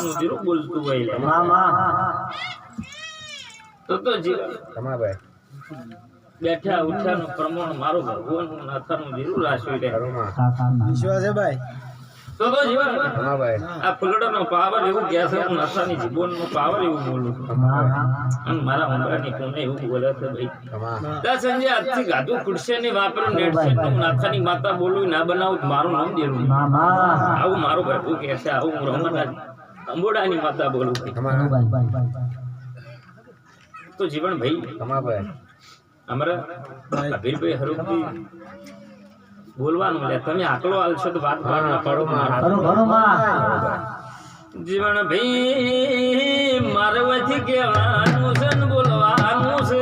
નાથાનું જીરું બોલતું હોય તો જીવન તમાભાઈ બેઠા ઉઠ્યાનું પ્રમાણ મારું ભગવાન નાથાનું જીરું રાખ્યું છે વિશ્વાસ છે ભાઈ તો જીવન તમાભાઈ આ ફૂલડાનો પાવર એવું કહે છે હું નાથાની જીવનનો પાવર એવું બોલું અને મારા ઉંબરાની કોને એવું બોલે છે ભાઈ દા સંજય આજથી ગાધું ખુરશે ને વાપરું નેટ છે હું નાથાની માતા બોલું ના બનાવું મારું નામ દેવું આવું મારું ભરપુ કહે છે આવું હું રમણા અંબોડાની માતા બોલું તો જીવન ભાઈ તમાભાઈ અમારા કબીરભાઈ હરુભી બોલવાનું લે તમે આકલો આલશો તો વાત પાડો જીવન ભાઈ મારે વથી કહેવાનું છે ને બોલવાનું છે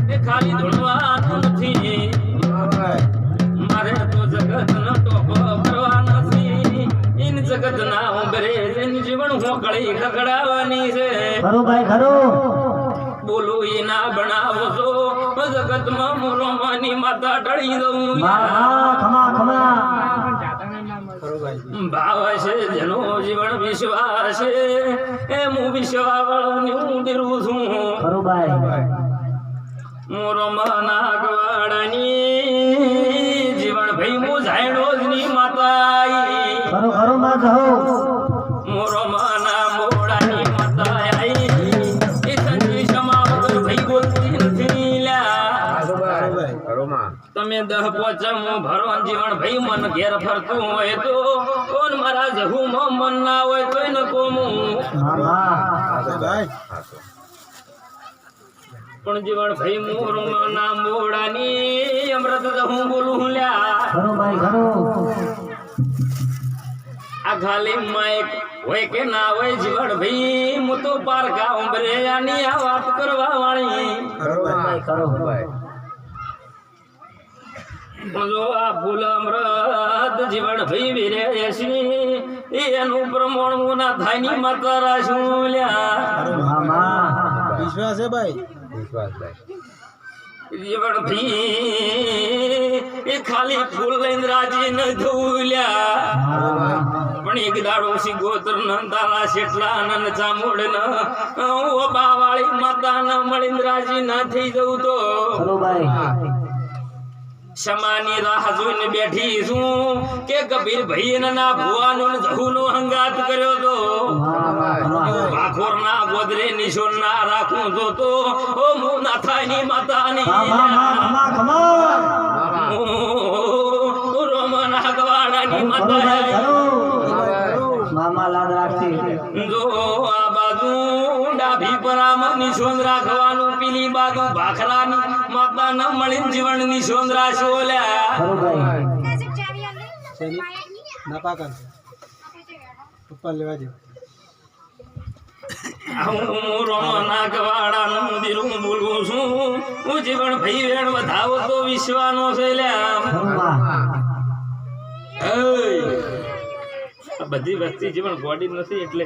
એ ખાલી ધોળવાનું નથી મારે તો જગત નો ટોપો કરવા નથી ઇન જગત ના ઉંબરે જેની જીવન હોકળી ખગડાવવાની છે બોલો એ ના બનાવો છો જગત માં મોરવાની માતા ઢળી દઉં ભાવ છે જેનો જીવન વિશ્વાસ છે એ હું વિશ્વાસ વાળો હું દેરું છું મોરો નાગવાડાની જીવન ભાઈ હું જાયણો જ ની માતા મોરો ના મોડાની માતા આઈ તમે 10 પોચમો ભરો જીવન ભાઈ મન ઘેર ફરતું હોય તો કોણ મારા જહુ મન ના હોય તો ન કોમું પણ જીવન ભાઈ મોર ના મોડાની અમૃત જહુ બોલું લ્યા આ ખાલી માઈક હોય કે ના હોય જીવન ભાઈ હું તો પારકા ઉંબરે આની આ વાત કરવા વાળી જો આ ફૂલ અમૃત જીવન ભાઈ વીરે એનું પ્રમાણ હું ના થાય ની માતા રાશું લ્યા વિશ્વાસ છે ભાઈ વિશ્વાસ ભાઈ જીવન ભાઈ એ ખાલી ફૂલ લઈને રાજી ન ધોલ્યા પણ એક દાડો સી ગોત્ર નંદાલા શેટલા નન ચામુડ ન ઓ બાવાળી માતા ન મળીને રાજી ના થઈ જવું તો ક્ષમાની રાહ જોઈને બેઠી છું કે કબીર ભાઈ ના ભુવાનો જહુનો હંગાત કર્યો તો ભાખોર ના ગોદરે નિશોન ના રાખું તો ઓ હું નાથાની માતાની રોમના ગવાડાની માતા જો આ બાજુ ડાભી પરામ નિશોન રાખવાનું પીલી બાજુ ભાખરાની માતા ન મળીને જીવન નિશોન રાશો લ્યા હું રોમના ગવાડાનું મંદિરું બોલું છું હું જીવન ભાઈ વેણ વધાવો તો વિશ્વાનો છે લ્યા બધી વસ્તી જીવન ગોડી નથી એટલે